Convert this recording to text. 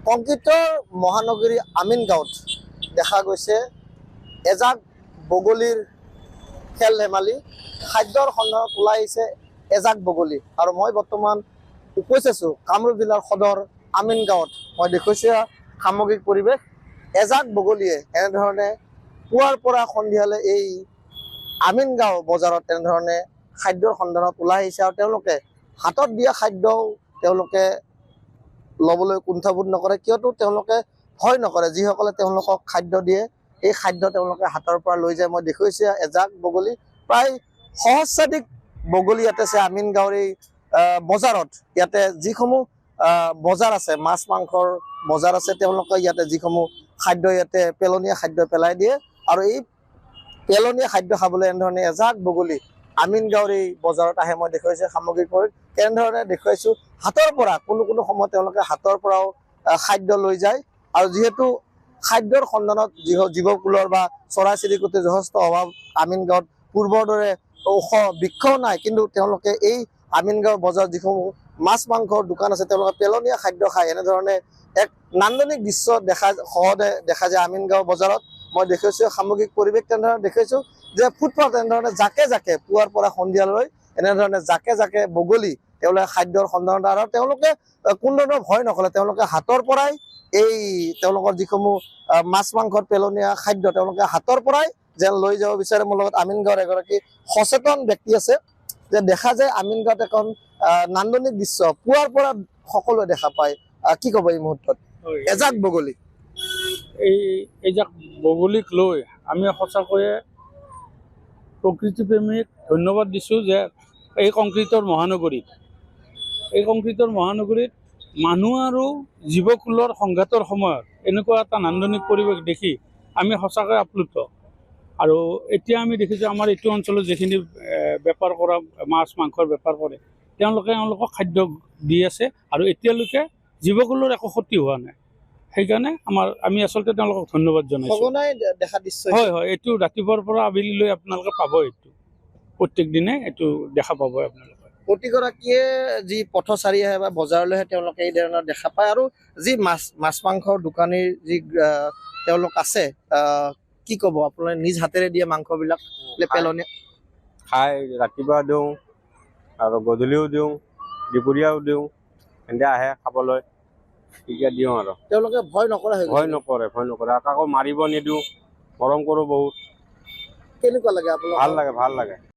কংক্ৰিটৰ মহানগৰী আমিনগাঁৱত দেখা গৈছে এজাক বগলীৰ খেল ধেমালি। খাদ্যৰ সন্ধানত ওলাই আহিছে এজাক বগলী। আৰু মই বৰ্তমান উপস্থিত আছোঁ কামৰূপ জিলাৰ সদৰ আমিনগাঁৱত। মই দেখুৱাইছোঁ সামগ্ৰিক পৰিৱেশ। এজাক বগলীয়ে এনেধৰণে পুৱাৰ পৰা সন্ধিয়ালৈ এই আমিনগাঁও বজাৰত তেনেধৰণে খাদ্যৰ সন্ধানত ওলাই আহিছে। আৰু তেওঁলোকে হাতত দিয়া খাদ্যও তেওঁলোকে ল'বলৈ কুণ্ঠাবোধ নকৰে, কিয়তো তেওঁলোকে ভয় নকৰে। যিসকলে তেওঁলোকক খাদ্য দিয়ে এই খাদ্য তেওঁলোকে হাতৰ পৰা লৈ যায়। মই দেখুৱাইছোঁ এজাক বগলী, প্ৰায় সহস্ৰাধিক বগলী ইয়াতে আছে আমিনগাঁৱৰ এই বজাৰত। ইয়াতে যিসমূহ বজাৰ আছে, মাছ মাংসৰ বজাৰ আছে, তেওঁলোকে ইয়াতে যিসমূহ খাদ্য ইয়াতে পেলনীয়া খাদ্য পেলাই দিয়ে। আৰু এই পেলনীয়া খাদ্য খাবলৈ এনেধৰণে এজাক বগলী আমিনগাঁৱৰ এই বজাৰত আহে। মই দেখুৱাইছোঁ সামগ্ৰিক কেনেধৰণে দেখুৱাইছোঁ হাতৰ পৰা কোনো সময়ত তেওঁলোকে হাতৰ পৰাও খাদ্য লৈ যায়। আৰু যিহেতু খাদ্যৰ সন্ধানত জীৱকুলৰ বা চৰাই চিৰিকটিৰ যথেষ্ট অভাৱ আমিনগাঁৱত, পূৰ্বৰ দৰে ওখ বৃক্ষও নাই, কিন্তু তেওঁলোকে এই আমিনগাঁও বজাৰত যিসমূহ মাছ মাংসৰ দোকান আছে তেওঁলোকে পেলনীয়া খাদ্য খায়। এনেধৰণে এক নান্দনিক দৃশ্য সহজে দেখা যায় আমিনগাঁও বজাৰত। মই দেখুৱাইছোঁ সামগ্ৰিক পৰিৱেশ তেনেধৰণে দেখুৱাইছোঁ যে ফুটপাথ এনেধৰণে জাকে জাকে পুৱাৰ পৰা সন্ধিয়ালৈ এনেধৰণে জাকে জাকে বগলী তেওঁলোকে খাদ্যৰ সন্ধানত। আৰু তেওঁলোকে কোনো ধৰণৰ ভয় নকৰে, তেওঁলোকে হাতৰ পৰাই এই তেওঁলোকৰ যিসমূহ মাছ মাংসৰ পেলনীয়া খাদ্য তেওঁলোকে হাতৰ পৰাই যেন লৈ যাব বিচাৰে। মোৰ লগত আমিনগাঁৱৰ এগৰাকী সচেতন ব্যক্তি আছে, যে দেখা যায় আমিনগাঁৱত এখন নান্দনিক দৃশ্য পুৱাৰ পৰা সকলোৱে দেখা পায়। কি ক'ব এই মুহূৰ্তত এজাক বগলী? এইজাক বগলীক লৈ আমি সঁচাকৈয়ে প্ৰকৃতিপ্ৰেমীক ধন্যবাদ দিছোঁ যে এই কংক্ৰিটৰ মহানগৰীত মানুহ আৰু জীৱকুলৰ সংঘাতৰ সময়ত এনেকুৱা এটা নান্দনিক পৰিৱেশ দেখি আমি সঁচাকৈ আপ্লুত। আৰু এতিয়া আমি দেখিছোঁ আমাৰ এইটো অঞ্চলত যিখিনি বেপাৰ কৰা মাছ মাংসৰ বেপাৰ কৰে তেওঁলোকক খাদ্য দি আছে, আৰু এতিয়ালৈকে জীৱকুলৰ একো ক্ষতি হোৱা নাই। সেইকাৰণে আমি আচলতে তেওঁলোকক ধন্যবাদ জনাইছোঁ। সঘনাই দেখা দৃশ্য। হয় হয়, এইটো ৰাতিপুৱাৰ পৰা আবেলিলৈ আপোনালোকে পাব। এইটো প্ৰত্যেক দিনে এইটো দেখা পাব আপোনালোকে। প্ৰতিগৰাকীয়ে যি পথচাৰী আহে বা বজাৰলৈ আহে তেওঁলোকে এই ধৰণৰ দেখা পায়। আৰু যি মাছ মাংসৰ দোকানীৰ যি তেওঁলোক আছে, কি ক'ব আপোনাৰ নিজ হাতেৰে দিয়ে মাংসবিলাক পেলনীয়া খাই ৰাতিপুৱা দিওঁ আৰু গধূলিও দিওঁ, দুপৰীয়াও দিওঁ, সন্ধিয়া আহে খাবলৈ, তেতিয়া দিওঁ। আৰু তেওঁলোকে ভয় নকৰে? ভয় নকৰে। আকৌ মাৰিব নিদিওঁ, মৰম কৰোঁ বহুত। কেনেকুৱা লাগে আপোনাৰ? ভাল লাগে।